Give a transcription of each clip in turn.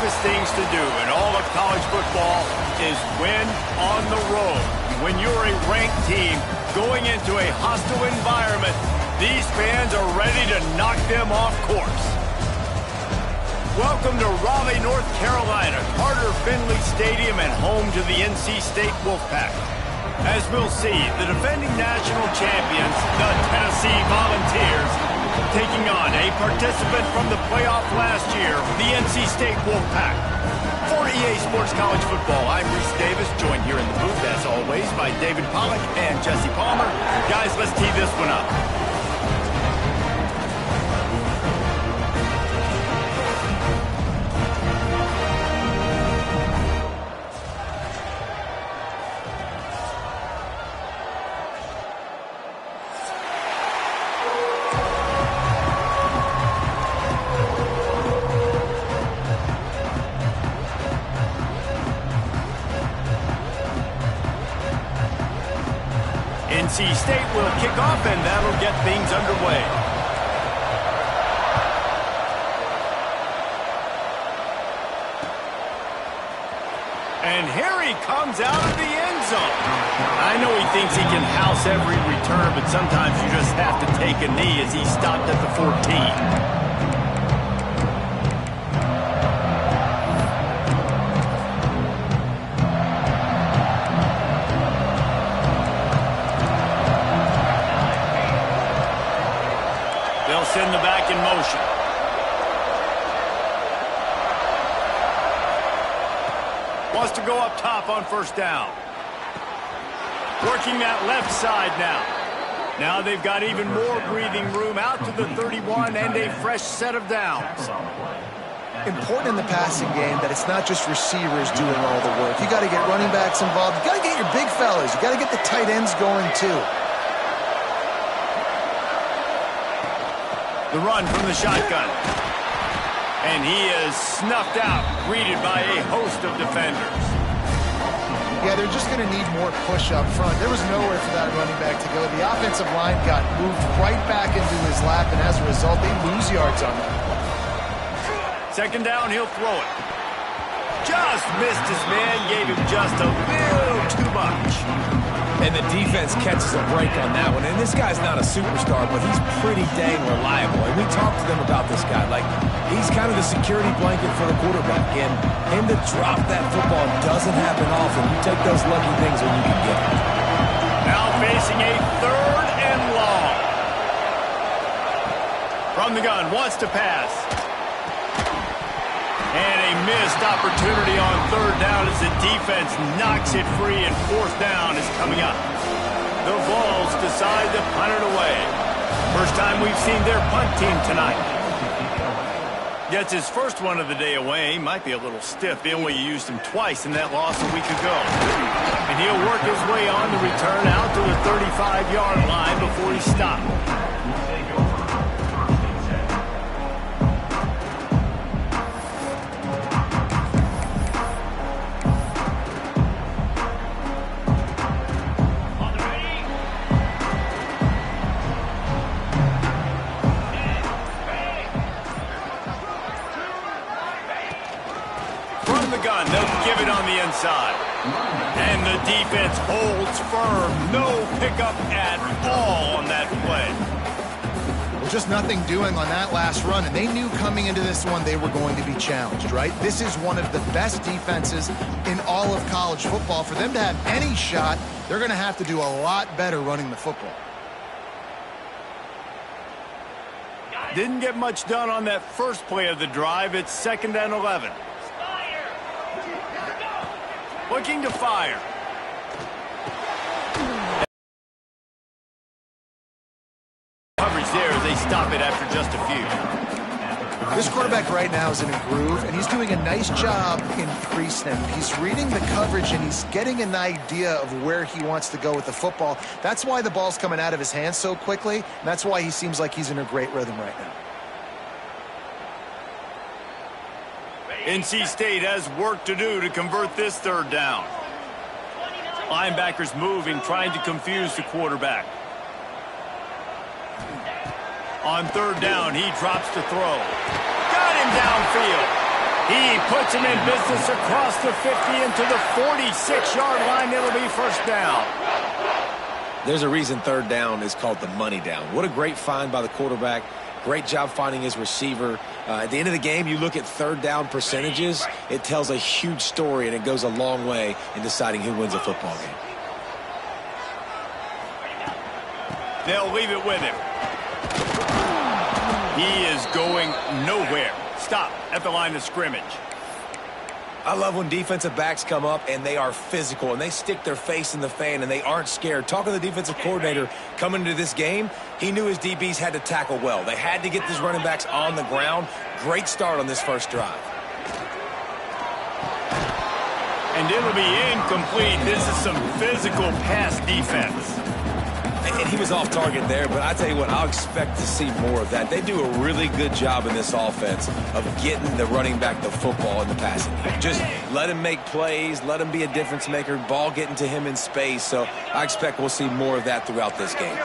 toughest things to do in all of college football is win on the road. When you're a ranked team going into a hostile environment, these fans are ready to knock them off course. Welcome to Raleigh, North Carolina, Carter Finley Stadium, and home to the NC State Wolfpack. As we'll see, the defending national champions, the Tennessee Volunteers, taking on a participant from the playoff last year, the NC State Wolfpack. For EA Sports College Football, I'm Reese Davis, joined here in the booth, as always, by David Pollack and Jesse Palmer. Guys, let's tee this one up. NC State will kick off, and that'll get things underway. And here he comes out of the end zone. I know he thinks he can house every return, but sometimes you just have to take a knee as he stopped at the 14. Send the back in motion. Wants to go up top on first down. Working that left side now. Now they've got even more breathing room out to the 31 and a fresh set of downs. Important in the passing game that it's not just receivers doing all the work. You got to get running backs involved. You got to get your big fellas. You got to get the tight ends going too. The run from the shotgun. And he is snuffed out, greeted by a host of defenders. Yeah, they're just going to need more push up front. There was nowhere for that running back to go. The offensive line got moved right back into his lap, and as a result, they lose yards on him. Second down, he'll throw it. Just missed his man, gave him just a little too much. And the defense catches a break on that one. And this guy's not a superstar, but he's pretty dang reliable. And we talked to them about this guy. Like, he's kind of the security blanket for the quarterback. And him to drop that football doesn't happen often. You take those lucky things when you can get them. Now facing a third and long. From the gun, wants to pass. And a missed opportunity on third down as the defense knocks it free, and fourth down is coming up. The Vols decide to punt it away. First time we've seen their punt team tonight. Gets his first one of the day away. Might be a little stiff, being we used him twice in that loss a week ago. And he'll work his way on the return out to the 35-yard line before he stopped. They'll give it on the inside. And the defense holds firm. No pickup at all on that play. Well, just nothing doing on that last run, and they knew coming into this one they were going to be challenged, right? This is one of the best defenses in all of college football. For them to have any shot, they're going to have to do a lot better running the football. Didn't get much done on that first play of the drive. It's 2nd and 11. Looking to fire. Coverage there as they stop it after just a few. This quarterback right now is in a groove, and he's doing a nice job in pre-snap. He's reading the coverage, and he's getting an idea of where he wants to go with the football. That's why the ball's coming out of his hands so quickly, and that's why he seems like he's in a great rhythm right now. NC State has work to do to convert this third down. Linebackers moving, trying to confuse the quarterback. On third down, he drops to throw. Got him downfield. He puts him in business across the 50 into the 46-yard line. It'll be first down. There's a reason third down is called the money down. What a great find by the quarterback. Great job finding his receiver. At the end of the game, you look at third down percentages. It tells a huge story, and it goes a long way in deciding who wins a football game. They'll leave it with him. He is going nowhere. Stop at the line of scrimmage. I love when defensive backs come up and they are physical and they stick their face in the fan and they aren't scared. Talking to the defensive coordinator coming into this game, he knew his DBs had to tackle well. They had to get these running backs on the ground. Great start on this first drive. And it'll be incomplete. This is some physical pass defense. And he was off target there, but I tell you what, I'll expect to see more of that. They do a really good job in this offense of getting the running back the football in the passing game. Just let him make plays, let him be a difference maker, ball getting to him in space. So I expect we'll see more of that throughout this game.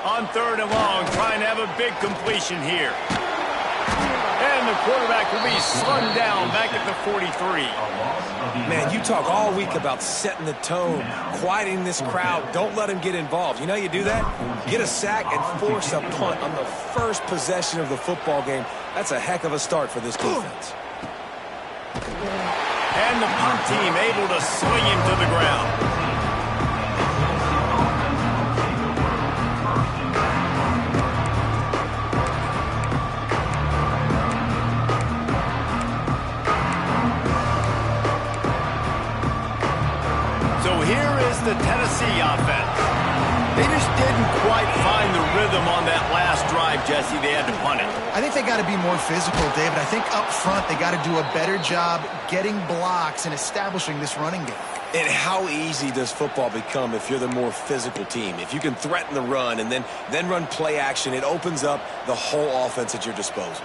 On third and long, trying to have a big completion here. And the quarterback will be slung down back at the 43. Man, you talk all week about setting the tone, quieting this crowd. Don't let him get involved. You know how you do that? Get a sack and force a punt on the first possession of the football game. That's a heck of a start for this defense. And the punt team able to swing him to the ground. The Tennessee offense. They just didn't quite find the rhythm on that last drive, Jesse. They had to punt it. I think they got to be more physical, David. I think up front they got to do a better job getting blocks and establishing this running game. And how easy does football become if you're the more physical team? If you can threaten the run and then run play action, it opens up the whole offense at your disposal.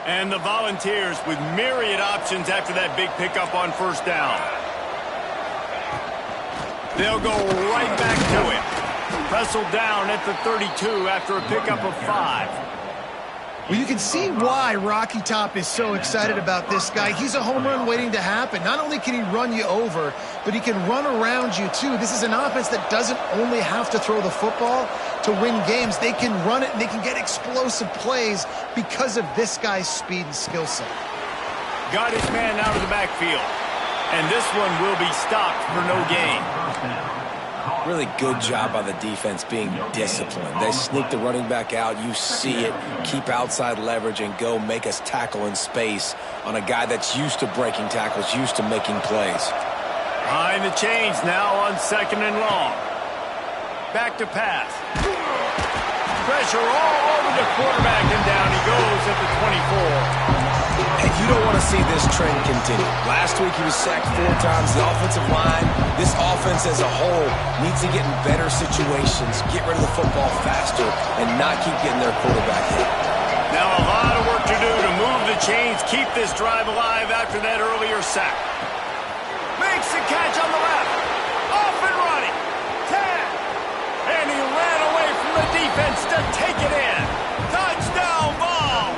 And the Volunteers with myriad options after that big pickup on first down. They'll go right back to him. Wrestled down at the 32 after a pickup of 5. Well, you can see why Rocky Top is so excited about this guy. He's a home run waiting to happen. Not only can he run you over, but he can run around you too. This is an offense that doesn't only have to throw the football to win games. They can run it and they can get explosive plays because of this guy's speed and skill set. Got his man out of the backfield. And this one will be stopped for no gain. Really good job by the defense being disciplined. They sneak the running back out. You see it. Keep outside leverage and go make us tackle in space on a guy that's used to breaking tackles, used to making plays. Behind the chains now on second and long. Back to pass. Pressure all over the quarterback, and down he goes at the 24. And you don't want to see this trend continue. Last week he was sacked 4 times. The offensive line, this offense as a whole, needs to get in better situations, get rid of the football faster, and not keep getting their quarterback hit. Now a lot of work to do to move the chains, keep this drive alive after that earlier sack. Makes the catch on the left. Off and running. 10. And he ran away from the defense to take it in. Touchdown Vols!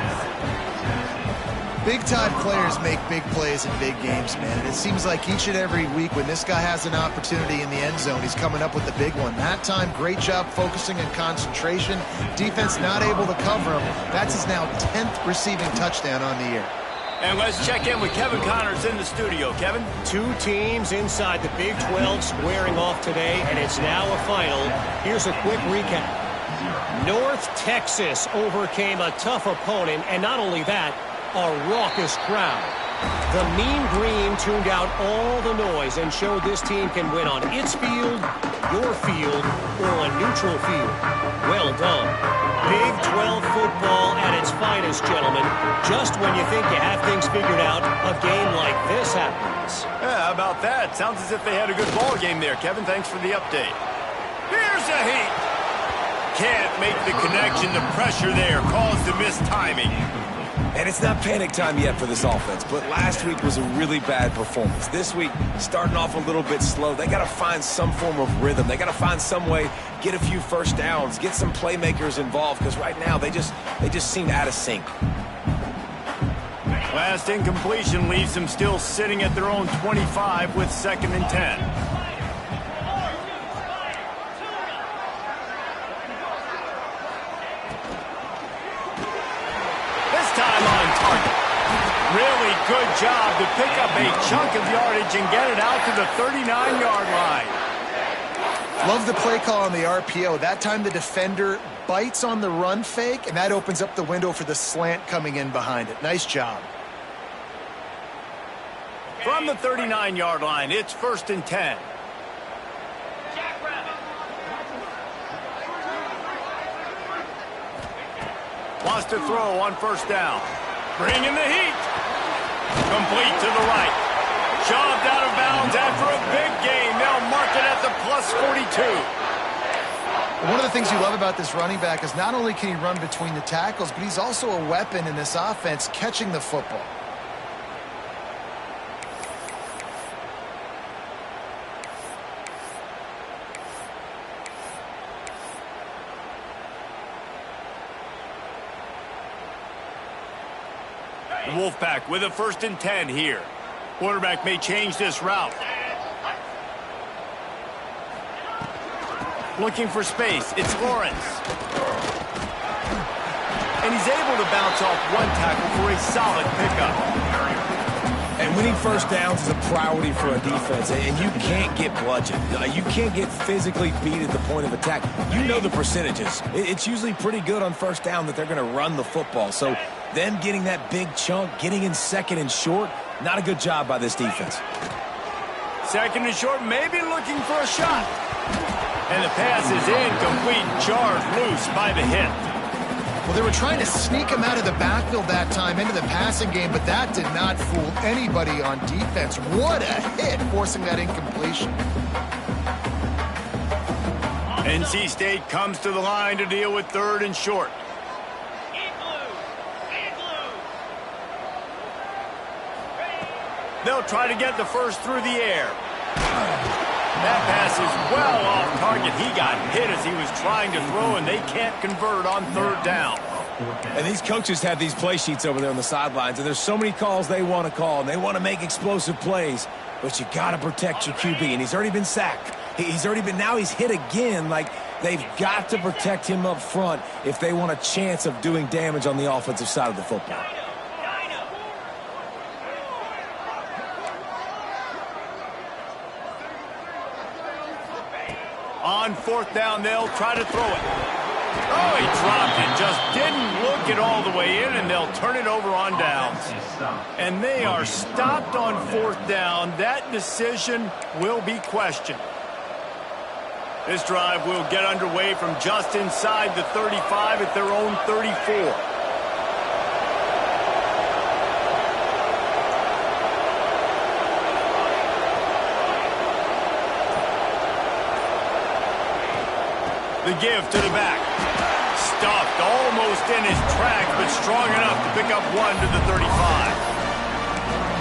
Big-time players make big plays in big games, man. And it seems like each and every week when this guy has an opportunity in the end zone, he's coming up with the big one. That time, great job focusing and concentration. Defense not able to cover him. That's his now 10th receiving touchdown on the year. And let's check in with Kevin Connors in the studio. Kevin? 2 teams inside the Big 12 squaring off today, and it's now a final. Here's a quick recap. North Texas overcame a tough opponent, and not only that, a raucous crowd. The Mean Green tuned out all the noise and showed this team can win on its field, your field, or a neutral field. Well done. Big 12 football at its finest, gentlemen. Just when you think you have things figured out, a game like this happens. Yeah, how about that? Sounds as if they had a good ball game there, Kevin. Thanks for the update. Here's a heat. Can't make the connection. The pressure there caused the missed timing. And it's not panic time yet for this offense, but last week was a really bad performance. This week, starting off a little bit slow. They got to find some form of rhythm. They got to find some way, get a few first downs, get some playmakers involved, because right now they just seem out of sync. Last incompletion leaves them still sitting at their own 25 with 2nd and 10. This time on target. Really good job to pick up a chunk of yardage and get it out to the 39-yard line. Love the play call on the RPO. That time the defender bites on the run fake, and that opens up the window for the slant coming in behind it. Nice job. From the 39-yard line, it's 1st and 10. Wants to throw on 1st down. Bringing the heat. Complete to the right. Shoved out of bounds after a big gain. They'll mark it at the +42. One of the things you love about this running back is not only can he run between the tackles, but he's also a weapon in this offense catching the football. The Wolfpack with a 1st and 10 here. Quarterback may change this route. Looking for space. It's Lawrence. And he's able to bounce off one tackle for a solid pickup. And winning first downs is a priority for a defense, and you can't get bludgeoned. You can't get physically beat at the point of attack. You know the percentages. It's usually pretty good on 1st down that they're going to run the football. So them getting that big chunk, getting in 2nd and short, not a good job by this defense. 2nd and short, maybe looking for a shot. And the pass is incomplete, jarred loose by the hit. Well, they were trying to sneak him out of the backfield that time into the passing game, but that did not fool anybody on defense. What a hit, forcing that incompletion. NC State comes to the line to deal with 3rd and short. They'll try to get the first through the air. That pass is well off target. He got hit as he was trying to throw, and they can't convert on 3rd down. And these coaches have these play sheets over there on the sidelines, and there's so many calls they want to call, and they want to make explosive plays, but you got to protect your QB, and he's already been sacked. Now he's hit again. Like, they've got to protect him up front if they want a chance of doing damage on the offensive side of the football. On 4th down, they'll try to throw it. Oh, he dropped it. Just didn't look it all the way in, and they'll turn it over on downs. And they are stopped on 4th down. That decision will be questioned. This drive will get underway from just inside the 35 at their own 34. The give to the back. Stuffed almost in his tracks, but strong enough to pick up 1 to the 35.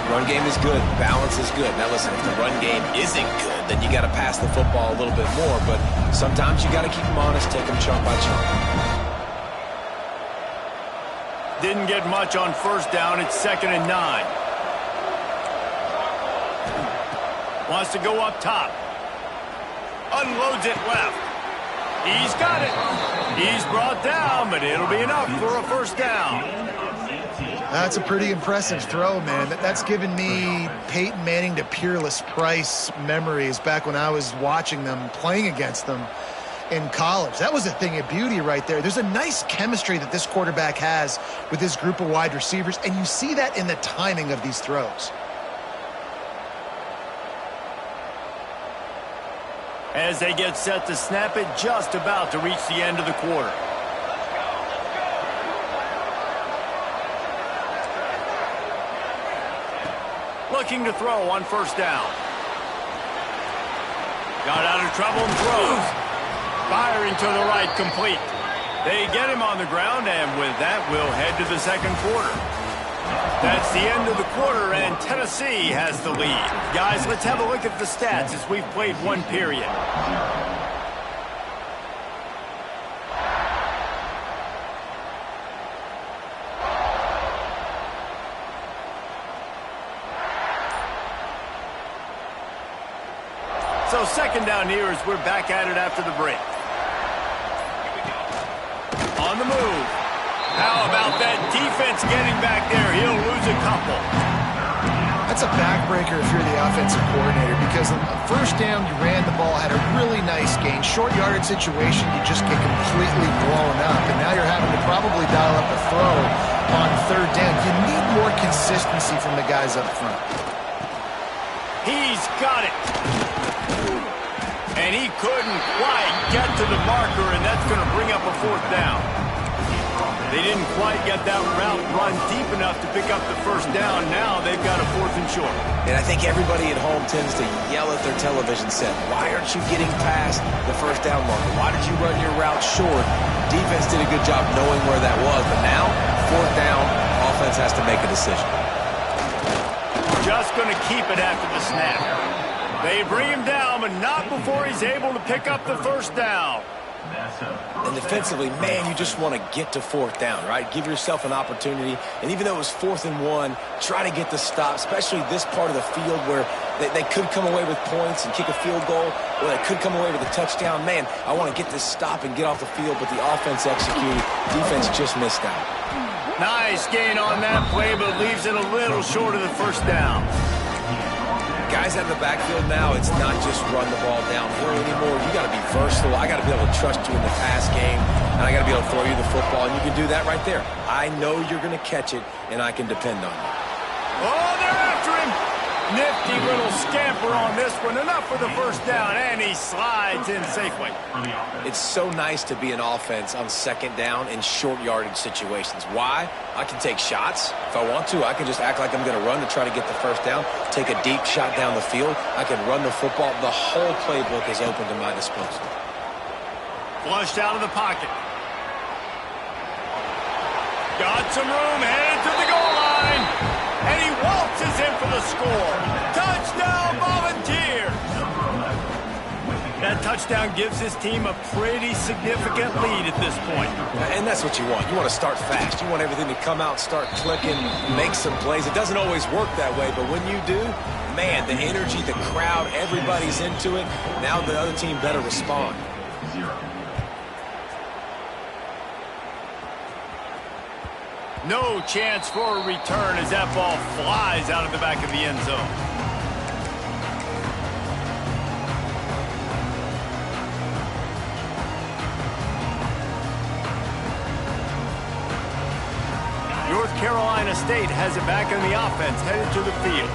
Run game is good. Balance is good. Now listen, if the run game isn't good, then you got to pass the football a little bit more. But sometimes you got to keep them honest, take them chunk by chunk. Didn't get much on 1st down. It's 2nd and 9. Wants to go up top. Unloads it left. He's got it. He's brought down, but it'll be enough for a 1st down. That's a pretty impressive throw, man. That's given me Peyton Manning to Peerless Price memories back when I was watching them, playing against them in college. That was a thing of beauty right there. There's a nice chemistry that this quarterback has with this group of wide receivers, and you see that in the timing of these throws. As they get set to snap it, just about to reach the end of the quarter. Looking to throw on 1st down. Got out of trouble and throws. Firing to the right, complete. They get him on the ground, and with that, we'll head to the 2nd quarter. That's the end of the quarter, and Tennessee has the lead. Guys, let's have a look at the stats as we've played one period. So second down here as we're back at it after the break. On the move. How about that defense getting back there? He'll lose a couple. That's a backbreaker if you're the offensive coordinator, because on the first down you ran the ball, had a really nice gain. Short yardage situation, you just get completely blown up, and now you're having to probably dial up a throw on third down. You need more consistency from the guys up front. He's got it. And he couldn't quite get to the marker, and that's going to bring up a fourth down. They didn't quite get that route run deep enough to pick up the first down. Now they've got a 4th and short. And I think everybody at home tends to yell at their television set. Why aren't you getting past the first down marker? Why did you run your route short? Defense did a good job knowing where that was. But now, 4th down, offense has to make a decision. Just going to keep it after the snap. They bring him down, but not before he's able to pick up the first down. And defensively, man, you just want to get to 4th down, right? Give yourself an opportunity. And even though it was 4th and 1, try to get the stop, especially this part of the field where they could come away with points and kick a field goal, or they could come away with a touchdown. Man, I want to get this stop and get off the field, but the offense executed. Defense just missed out. Nice gain on that play, but leaves it a little short of the first down. Guys out of the backfield now, it's not just run the ball downhill anymore. You got to be versatile. I got to be able to trust you in the pass game, and I got to be able to throw you the football, and you can do that right there. I know you're going to catch it, and I can depend on you. Oh, they're after him. Nifty little scamper on this one. Enough for the first down, and he slides in safely. It's so nice to be an offense on second down in short yardage situations. Why? I can take shots. If I want to, I can just act like I'm going to run to try to get the first down, take a deep shot down the field. I can run the football. The whole playbook is open to my disposal. Flushed out of the pocket. Got some room, headed to the goal line. And he waltzes in for the score. Touchdown, Volunteers! That touchdown gives his team a pretty significant lead at this point. And that's what you want. You want to start fast. You want everything to come out, start clicking, make some plays. It doesn't always work that way, but when you do, man, the energy, the crowd, everybody's into it. Now the other team better respond. No chance for a return as that ball flies out of the back of the end zone. North Carolina State has it back on the offense, headed to the field.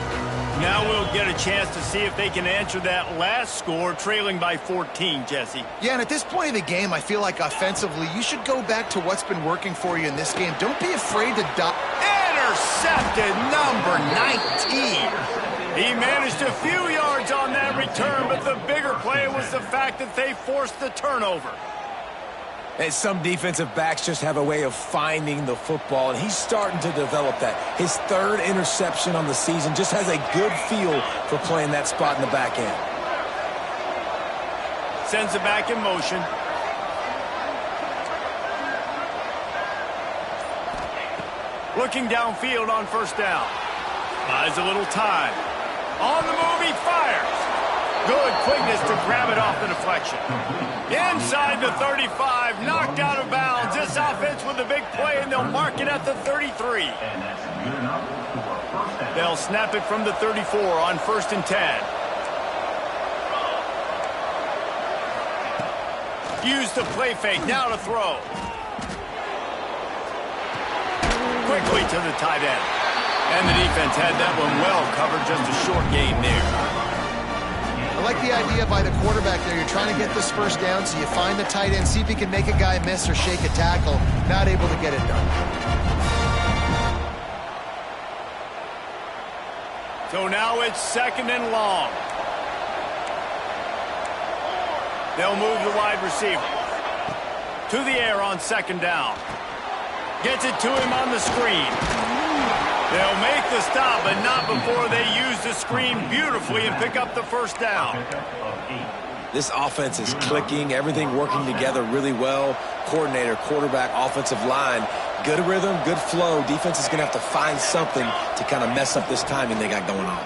Now we'll get a chance to see if they can answer that last score, trailing by 14, Jesse. Yeah, and at this point of the game, I feel like offensively, you should go back to what's been working for you in this game. Don't be afraid to Intercepted, number 19. He managed a few yards on that return, but the bigger play was the fact that they forced the turnover. And some defensive backs just have a way of finding the football, and he's starting to develop that. His 3rd interception on the season, just has a good feel for playing that spot in the back end. Sends it back in motion. Looking downfield on first down. Buys a little time. On the move, he fires. Good quickness to grab it off the deflection. Inside the 35, knocked out of bounds. This offense with a big play, and they'll mark it at the 33. They'll snap it from the 34 on 1st and 10. Use the play fake, now to throw. Quickly to the tight end. And the defense had that one well covered, just a short gain there. I like the idea by the quarterback there. You're trying to get this first down, so you find the tight end, see if he can make a guy miss or shake a tackle. Not able to get it done. So now it's 2nd and long. They'll move the wide receiver to the air on 2nd down. Gets it to him on the screen. They'll make the stop, but not before they use the screen beautifully and pick up the first down. This offense is clicking, everything working together really well. Coordinator, quarterback, offensive line, good rhythm, good flow. Defense is going to have to find something to kind of mess up this timing they got going on.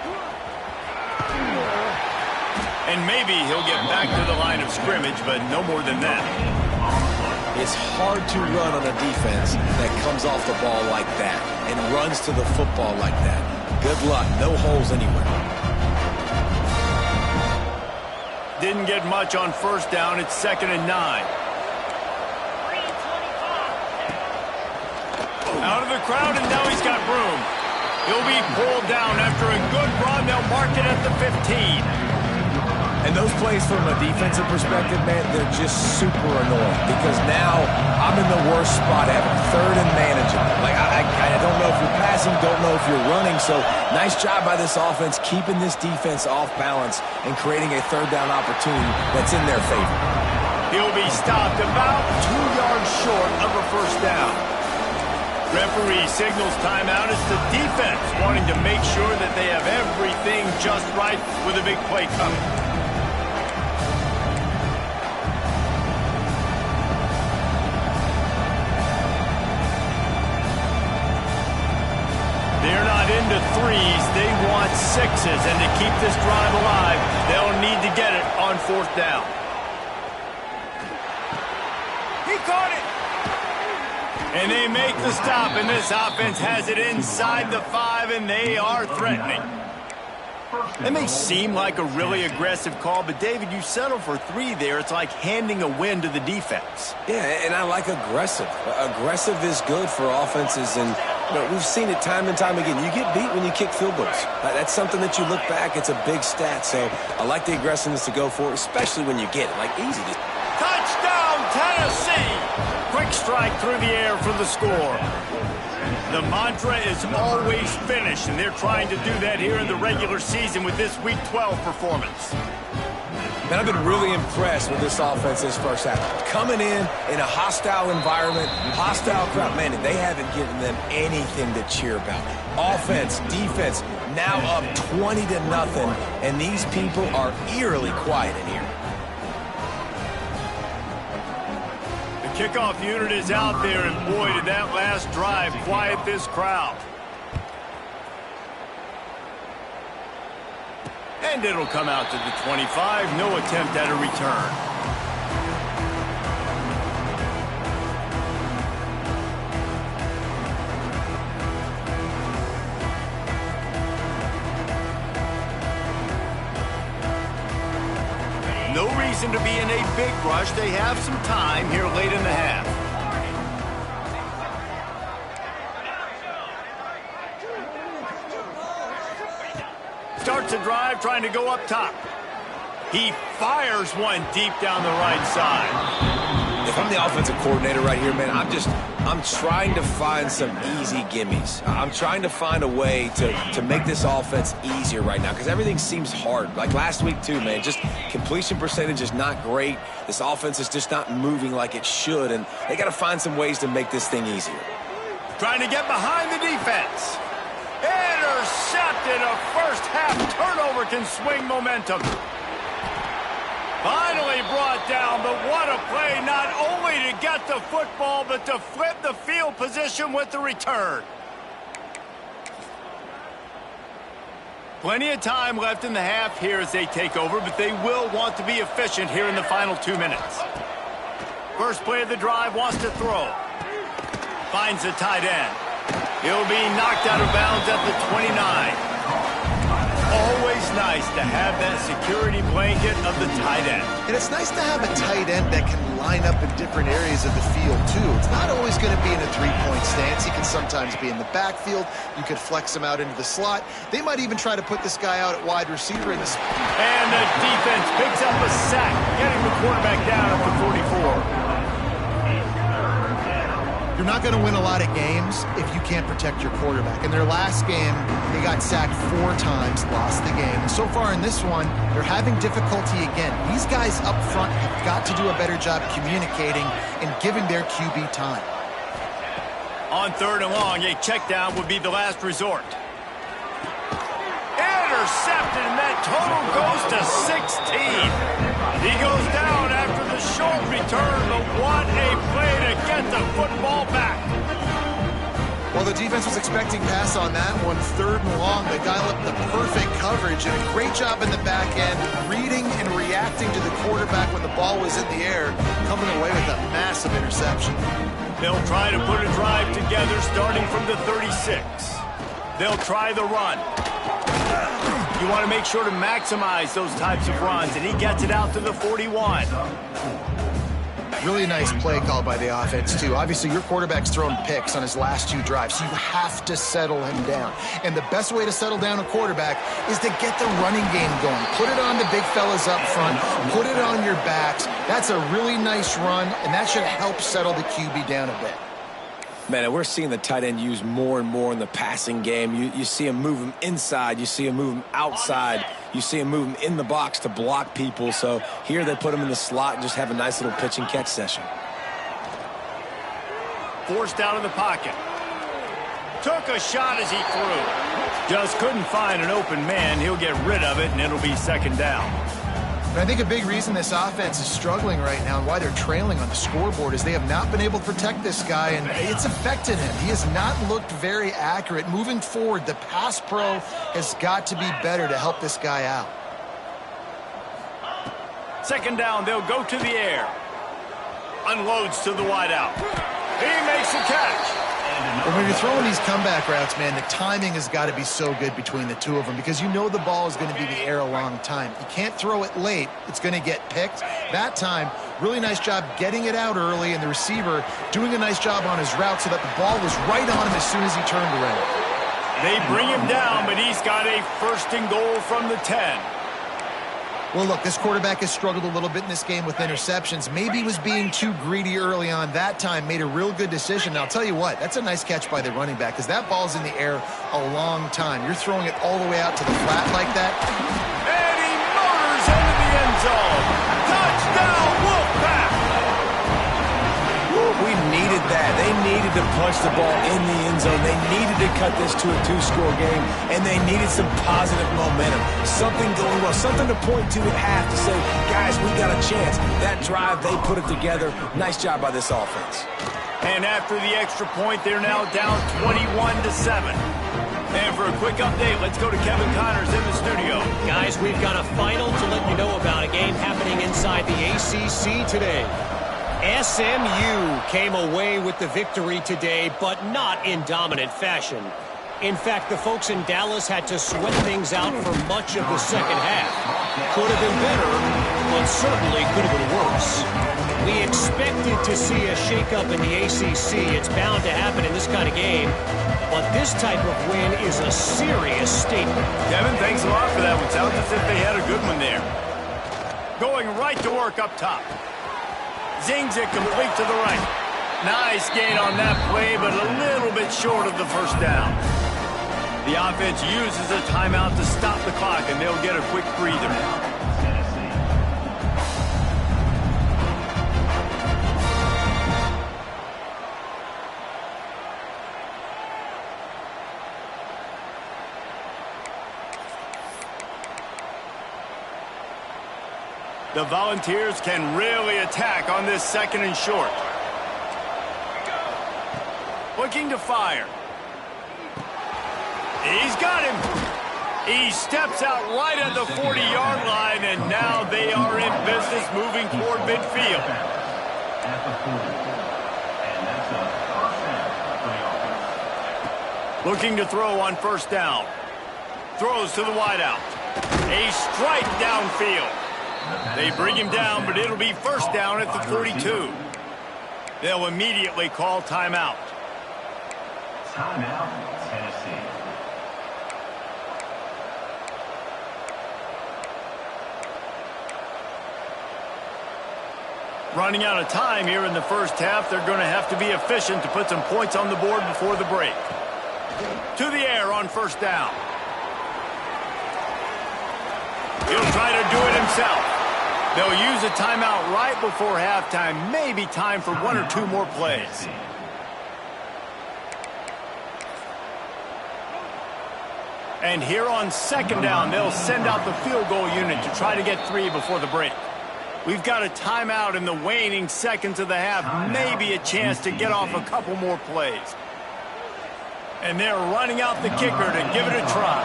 And maybe he'll get back to the line of scrimmage, but no more than that. It's hard to run on a defense that comes off the ball like that and runs to the football like that. Good luck. No holes anywhere. Didn't get much on first down. It's 2nd and 9. Out of the crowd, and now he's got room. He'll be pulled down after a good run. They'll mark it at the 15. And those plays from a defensive perspective, man, they're just super annoying because now I'm in the worst spot ever. 3rd and manageable. Like, I don't know if you're passing, don't know if you're running. So nice job by this offense keeping this defense off balance and creating a 3rd down opportunity that's in their favor. He'll be stopped about 2 yards short of a first down. Referee signals timeout. It's the defense wanting to make sure that they have everything just right with a big play coming. They're not into 3s, they want 6s, and to keep this drive alive, they'll need to get it on 4th down. He caught it! And they make the stop, and this offense has it inside the 5, and they are threatening. It may seem like a really aggressive call, but David, you settle for 3 there. It's like handing a win to the defense. Yeah, and I like aggressive. Aggressive is good for offenses, and we've seen it time and time again. You get beat when you kick field goals. That's something that you look back, it's a big stat. So I like the aggressiveness to go for it, especially when you get it. Like, easy to... Touchdown, Tennessee! Quick strike through the air for the score. The mantra is always finish, and they're trying to do that here in the regular season with this Week 12 performance. Man, I've been really impressed with this offense this first half. Coming in a hostile environment, hostile crowd, man, they haven't given them anything to cheer about. Offense, defense, now up 20-0, and these people are eerily quiet in here. The kickoff unit is out there, and boy, did that last drive quiet this crowd. And it'll come out to the 25. No attempt at a return. No reason to be in a big rush. They have some time here late in the half. Starts a drive trying to go up top. He fires one deep down the right side. If I'm the offensive coordinator right here, man, I'm trying to find some easy gimmies. I'm trying to find a way to make this offense easier right now because everything seems hard. Like last week too, man, just completion percentage is not great. This offense is just not moving like it should, and they got to find some ways to make this thing easier. Trying to get behind the defense. Intercepted. A first half turnover can swing momentum. Finally brought down, but what a play, not only to get the football, but to flip the field position with the return. Plenty of time left in the half here as they take over, but they will want to be efficient here in the final 2 minutes. First play of the drive, wants to throw. Finds the tight end. He'll be knocked out of bounds at the 29. Always nice to have that security blanket of the tight end. And it's nice to have a tight end that can line up in different areas of the field, too. It's not always going to be in a three-point stance. He can sometimes be in the backfield. You could flex him out into the slot. They might even try to put this guy out at wide receiver in this. And the defense picks up a sack, getting the quarterback down at the 44. You're not going to win a lot of games if you can't protect your quarterback. In their last game, they got sacked 4 times, lost the game. And so far in this one, they're having difficulty again. These guys up front have got to do a better job communicating and giving their QB time. On 3rd and long, a check down would be the last resort. Intercepted, and that total goes to 16. He goes down after the short return, but what a play to get the football back. Well, the defense was expecting pass on that one. 3rd and long, they dial up the perfect coverage and a great job in the back end, reading and reacting to the quarterback when the ball was in the air, coming away with a massive interception. They'll try to put a drive together starting from the 36. They'll try the run. You want to make sure to maximize those types of runs, and he gets it out to the 41. Really nice play call by the offense, too. Obviously, your quarterback's thrown picks on his last 2 drives, so you have to settle him down. And the best way to settle down a quarterback is to get the running game going. Put it on the big fellas up front. Put it on your backs. That's a really nice run, and that should help settle the QB down a bit. Man, and we're seeing the tight end used more and more in the passing game. You see him move him inside. You see him move him outside. You see him move him in the box to block people. So here they put him in the slot and just have a nice little pitch and catch session. Forced out of the pocket. Took a shot as he threw. Just couldn't find an open man. He'll get rid of it, and it'll be 2nd down. But I think a big reason this offense is struggling right now and why they're trailing on the scoreboard is they have not been able to protect this guy, and it's affected him. He has not looked very accurate. Moving forward, the pass pro has got to be better to help this guy out. 2nd down, they'll go to the air. Unloads to the wideout. He makes a catch. And when you're throwing these comeback routes, man, the timing has got to be so good between the two of them because you know the ball is going to be in the air a long time. You can't throw it late. It's going to get picked. That time, really nice job getting it out early, and the receiver doing a nice job on his route so that the ball was right on him as soon as he turned around. They bring him down, but he's got a 1st and goal from the 10. Well, look, this quarterback has struggled a little bit in this game with interceptions. Maybe he was being too greedy early on. That time made a real good decision. And I'll tell you what, that's a nice catch by the running back because that ball's in the air a long time. You're throwing it all the way out to the flat like that. And he motors into the end zone. Touchdown, Wolfpack! We needed that. They needed to punch the ball in the end zone. They needed to cut this to a 2-score game, and they needed some positive momentum. Something going well, something to point to at half to say, guys, we got a chance. That drive, they put it together. Nice job by this offense. And after the extra point, they're now down 21-7. And for a quick update, let's go to Kevin Connors in the studio. Guys, we've got a final to let you know about, a game happening inside the ACC today. SMU came away with the victory today, but not in dominant fashion. In fact, the folks in Dallas had to sweat things out for much of the 2nd half. Could have been better, but certainly could have been worse. We expected to see a shakeup in the ACC. It's bound to happen in this kind of game. But this type of win is a serious statement. Kevin, thanks a lot for that one. Sounds as if they had a good one there. Going right to work up top. Zings it complete to the right. Nice gain on that play, but a little bit short of the 1st down. The offense uses a timeout to stop the clock, and they'll get a quick breather. The Volunteers can really attack on this 2nd and short. Looking to fire. He's got him. He steps out right at the 40-yard line, and now they are in business moving toward midfield. Looking to throw on 1st down. Throws to the wideout. A strike downfield. They bring him down, but it'll be 1st down at the 42. They'll immediately call timeout. Timeout, Tennessee. Running out of time here in the 1st half. They're going to have to be efficient to put some points on the board before the break. To the air on 1st down. He'll try to do it himself. They'll use a timeout right before halftime. Maybe time for 1 or 2 more plays. And here on second down, they'll send out the field goal unit to try to get 3 before the break. We've got a timeout in the waning seconds of the half. Maybe a chance to get off a couple more plays. And they're running out the kicker to give it a try.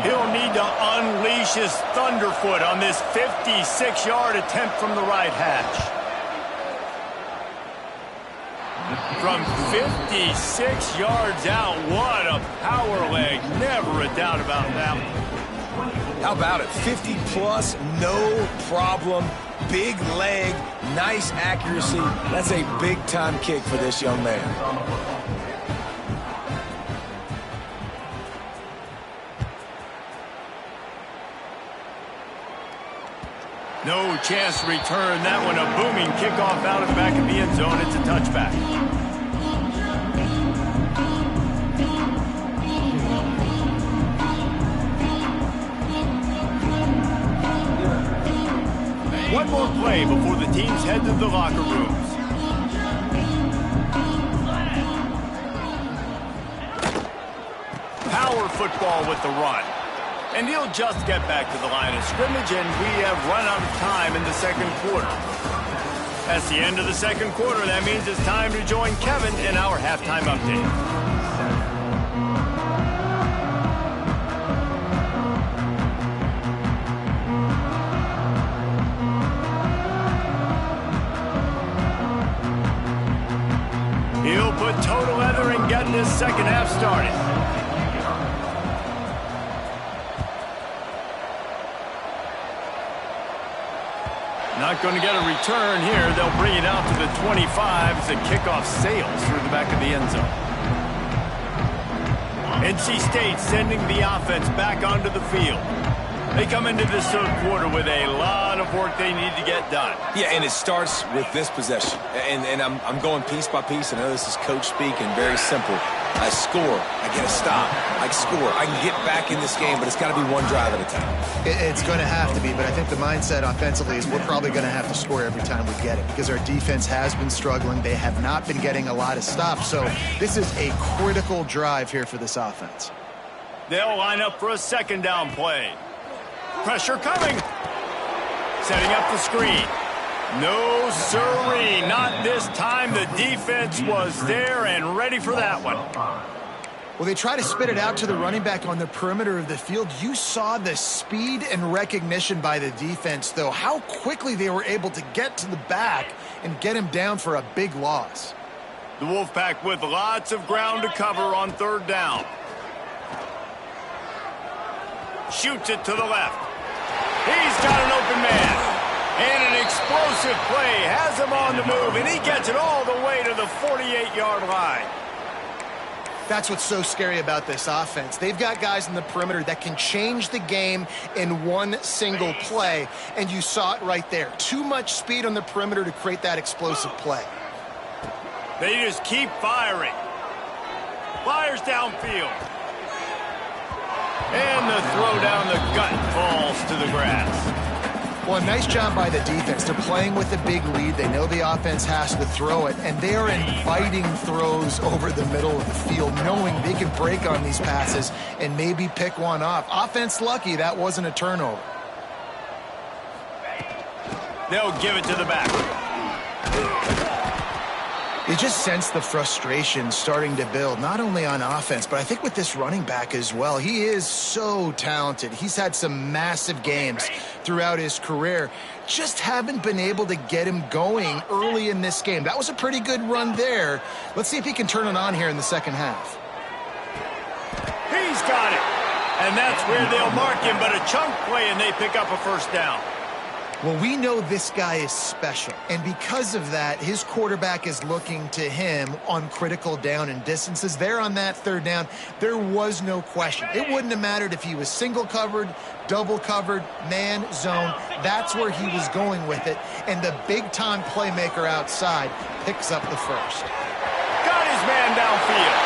He'll need to unleash his thunderfoot on this 56-yard attempt from the right hash. From 56 yards out, what a power leg. Never a doubt about that one. How about it? 50-plus, no problem. Big leg, nice accuracy. That's a big-time kick for this young man. No chance to return that one. A booming kickoff out of the back of the end zone. It's a touchback. One more play before the teams head to the locker rooms. Power football with the run. And he'll just get back to the line of scrimmage, and we have run out of time in the second quarter. That's the end of the second quarter. That means it's time to join Kevin in our halftime update. He'll put total leather and get this second half started. Not going to get a return here. They'll bring it out to the 25 as the kickoff sails through the back of the end zone. NC State sending the offense back onto the field. They come into this third quarter with a lot of work they need to get done. Yeah, and it starts with this possession. And I'm going piece by piece. I know this is coach speak and very simple. I score, I get a stop, I score. I can get back in this game, but it's got to be one drive at a time. It's going to have to be, but I think the mindset offensively is we're probably going to have to score every time we get it because our defense has been struggling. They have not been getting a lot of stops, so this is a critical drive here for this offense. They'll line up for a second down play. Pressure coming. Setting up the screen. No, sirree, not this time. The defense was there and ready for that one. Well, they try to spit it out to the running back on the perimeter of the field. You saw the speed and recognition by the defense, though, how quickly they were able to get to the back and get him down for a big loss. The Wolfpack with lots of ground to cover on third down. Shoots it to the left. He's got an open man. And an explosive play has him on the move, and he gets it all the way to the 48-yard line. That's what's so scary about this offense. They've got guys in the perimeter that can change the game in one single play, and you saw it right there. Too much speed on the perimeter to create that explosive play. They just keep firing. Fires downfield. And the throw down the gut falls to the grass. Well, a nice job by the defense. They're playing with a big lead. They know the offense has to throw it, and they are inviting throws over the middle of the field, knowing they can break on these passes and maybe pick one off. Offense lucky that wasn't a turnover. They'll give it to the back. You just sense the frustration starting to build, not only on offense, but I think with this running back as well. He is so talented. He's had some massive games throughout his career. Just haven't been able to get him going early in this game. That was a pretty good run there. Let's see if he can turn it on here in the second half. He's got it. And that's where they'll mark him, but a chunk play, and they pick up a first down. Well, we know this guy is special, and because of that, his quarterback is looking to him on critical down and distances. There on that third down, there was no question. It wouldn't have mattered if he was single covered, double covered, man, zone. That's where he was going with it, and the big-time playmaker outside picks up the first. Got his man downfield.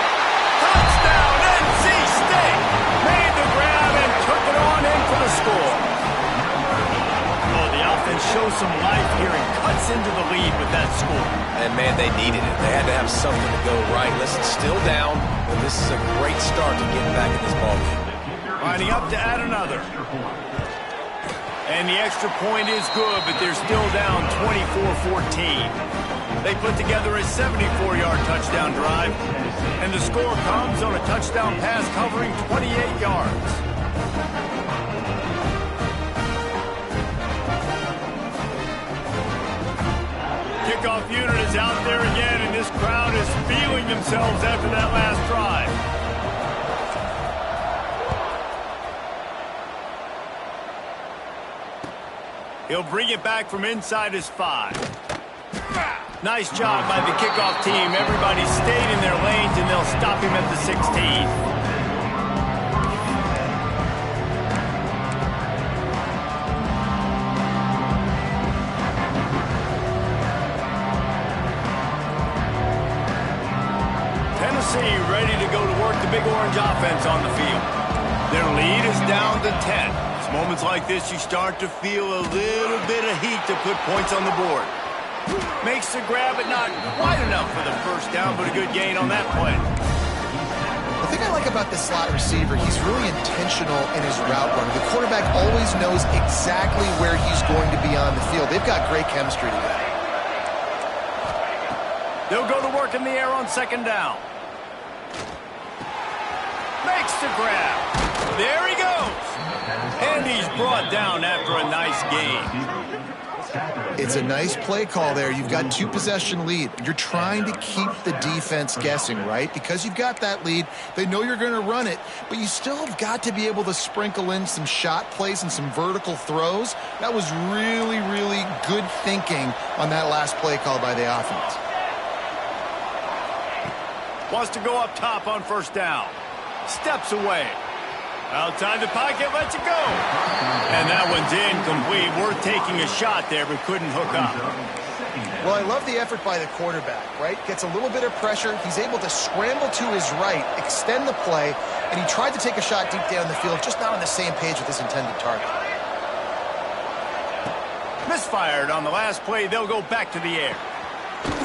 Touchdown, NC State! Made the grab and took it on in for the score. And shows some life here and cuts into the lead with that score. And, man, they needed it. They had to have something to go right. Listen, still down, but this is a great start to getting back in this ballgame. Lining up to add another. And the extra point is good, but they're still down 24-14. They put together a 74-yard touchdown drive, and the score comes on a touchdown pass covering 28 yards. Kickoff unit is out there again, and this crowd is feeling themselves after that last drive. He'll bring it back from inside his 5. Nice job by the kickoff team. Everybody stayed in their lanes, and they'll stop him at the 16. Ready to go to work the Big Orange offense on the field. Their lead is down to 10. It's moments like this you start to feel a little bit of heat to put points on the board. Makes the grab, but not quite enough for the first down, but a good gain on that play. The thing I like about this slot receiver, he's really intentional in his route running. The quarterback always knows exactly where he's going to be on the field. They've got great chemistry together. They'll go to work in the air on second down. Makes the grab. There he goes. And he's brought down after a nice gain. It's a nice play call there. You've got 2-possession lead. You're trying to keep the defense guessing, right? Because you've got that lead, they know you're going to run it, but you still have got to be able to sprinkle in some shot plays and some vertical throws. That was really, really good thinking on that last play call by the offense. Wants to go up top on first down. Steps away. Outside the pocket, lets it go. And that one's incomplete. Worth taking a shot there, but couldn't hook up. Well, I love the effort by the quarterback, right? Gets a little bit of pressure. He's able to scramble to his right, extend the play, and he tried to take a shot deep down the field, just not on the same page with his intended target. Misfired on the last play. They'll go back to the air.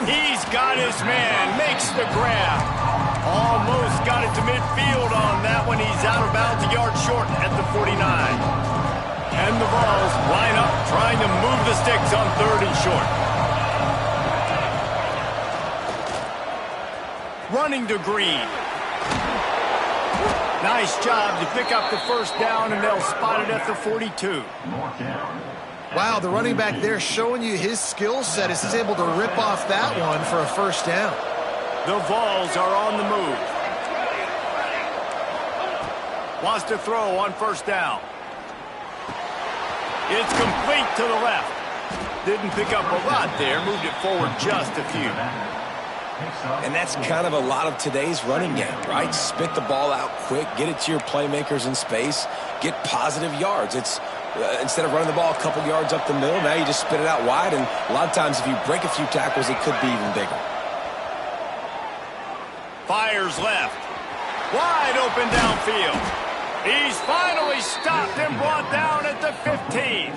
He's got his man. Makes the grab. Almost got it to midfield on that one. He's out of bounds, a yard short at the 49. And the balls line up, trying to move the sticks on 3rd and short. Running to Green. Nice job to pick up the first down, and they'll spot it at the 42. Wow, the running back there showing you his skill set as he's able to rip off that one for a first down. The Vols are on the move. Wants to throw on first down. It's complete to the left. Didn't pick up a lot there. Moved it forward just a few. And that's kind of a lot of today's running game, right? Spit the ball out quick, get it to your playmakers in space, get positive yards. It's instead of running the ball a couple yards up the middle, now you just spit it out wide, and a lot of times if you break a few tackles, it could be even bigger. Fires left. Wide open downfield. He's finally stopped and brought down at the 15.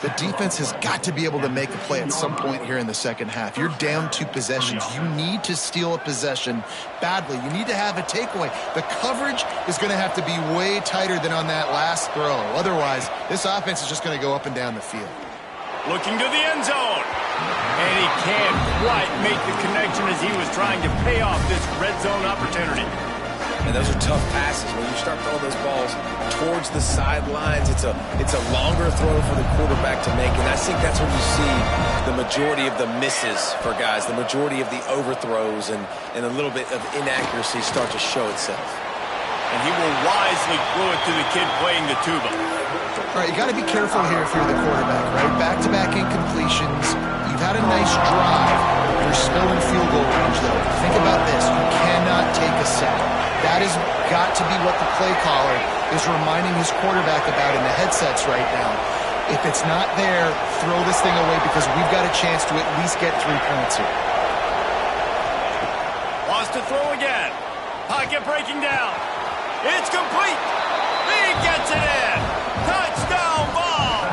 The defense has got to be able to make a play at some point here in the second half. You're down 2 possessions. You need to steal a possession badly. You need to have a takeaway. The coverage is going to have to be way tighter than on that last throw. Otherwise, this offense is just going to go up and down the field. Looking to the end zone. And he can't quite make the connection as he was trying to pay off this red zone opportunity. And those are tough passes. When you start throwing those balls towards the sidelines, it's a longer throw for the quarterback to make. And I think that's when you see the majority of the misses for guys, the majority of the overthrows, and a little bit of inaccuracy start to show itself. And he will wisely throw it to the kid playing the tuba. All right, you got to be careful here if you're the quarterback, right? Back-to-back incompletions. You've had a nice drive. You're still in field goal range, though. Think about this. You cannot take a sack. That has got to be what the play caller is reminding his quarterback about in the headsets right now. If it's not there, throw this thing away because we've got a chance to at least get 3 points here. Wants to throw again. Pocket breaking down. It's complete. He gets it in. Touchdown ball.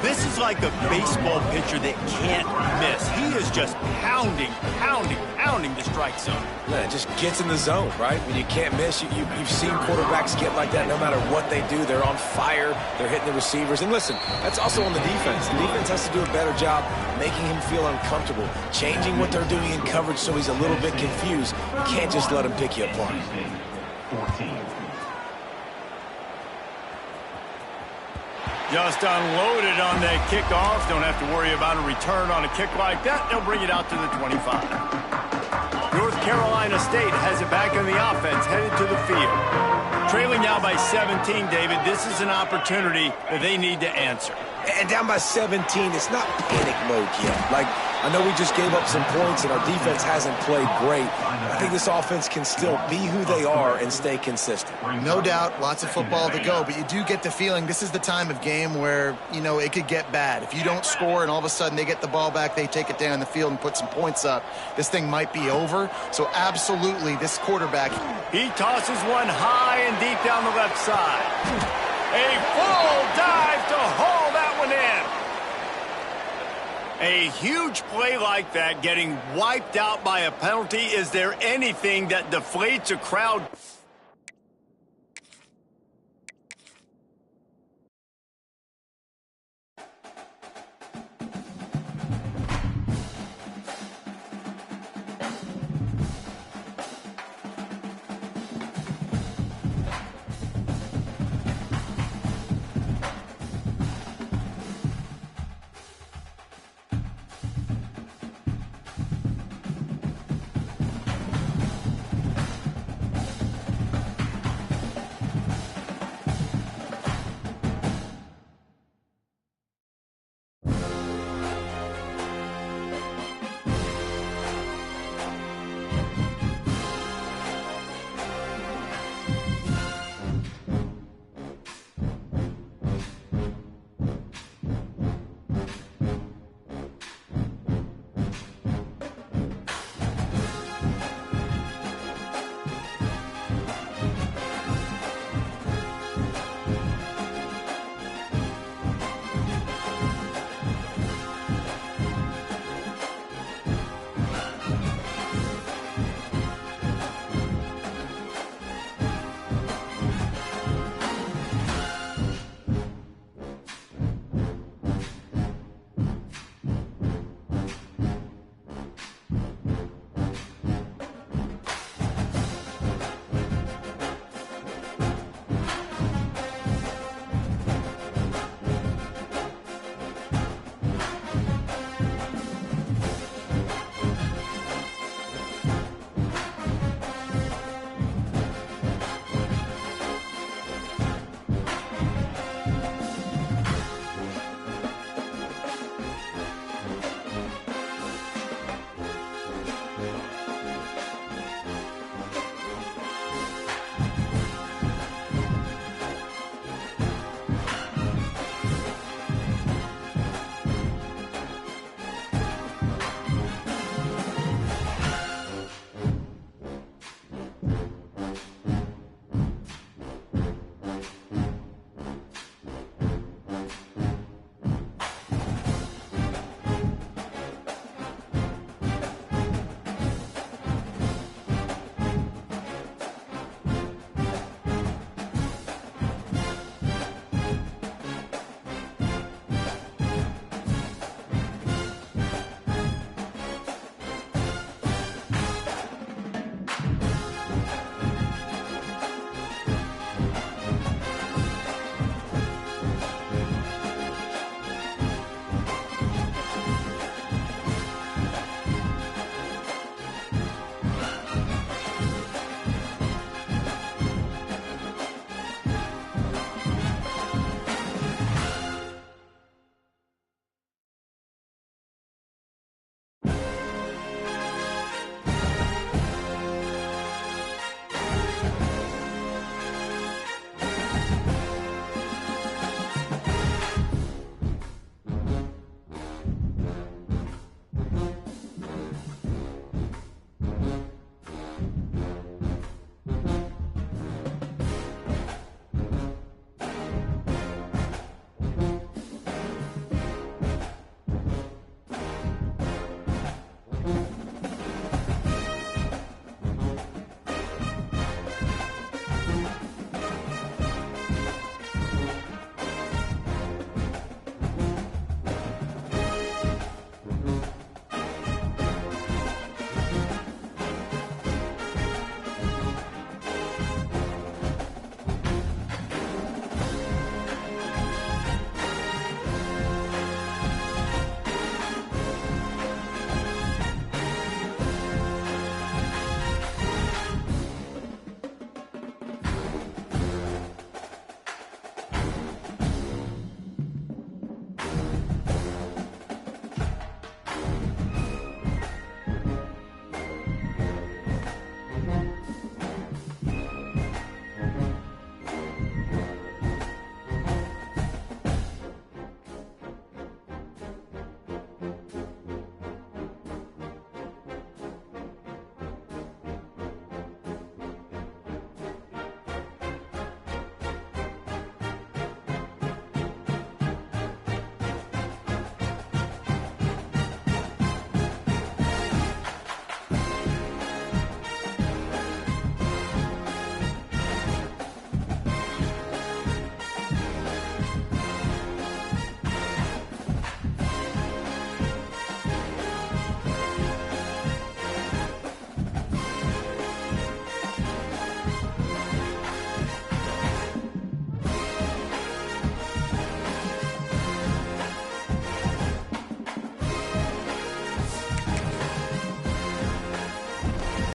This is like like a baseball pitcher that can't miss. He is just pounding the strike zone. Yeah, it just gets in the zone, right? When you can't miss, you've seen quarterbacks get like that no matter what they do. They're on fire. They're hitting the receivers. And listen, that's also on the defense. The defense has to do a better job making him feel uncomfortable, changing what they're doing in coverage so he's a little bit confused. You can't just let him pick you apart. Just unloaded on that kickoff. Don't have to worry about a return on a kick like that. They'll bring it out to the 25. North Carolina State has it back in the offense, headed to the field. Trailing now by 17, David. This is an opportunity that they need to answer. And down by 17, it's not panic mode yet. Like, I know we just gave up some points and our defense hasn't played great. I think this offense can still be who they are and stay consistent. No doubt, lots of football to go, but you do get the feeling this is the time of game where, you know, it could get bad. If you don't score and all of a sudden they get the ball back, they take it down the field and put some points up, this thing might be over. So absolutely, this quarterback. He tosses one high and deep down the left side. A full dive to haul that one in. A huge play like that getting wiped out by a penalty. Is there anything that deflates a crowd?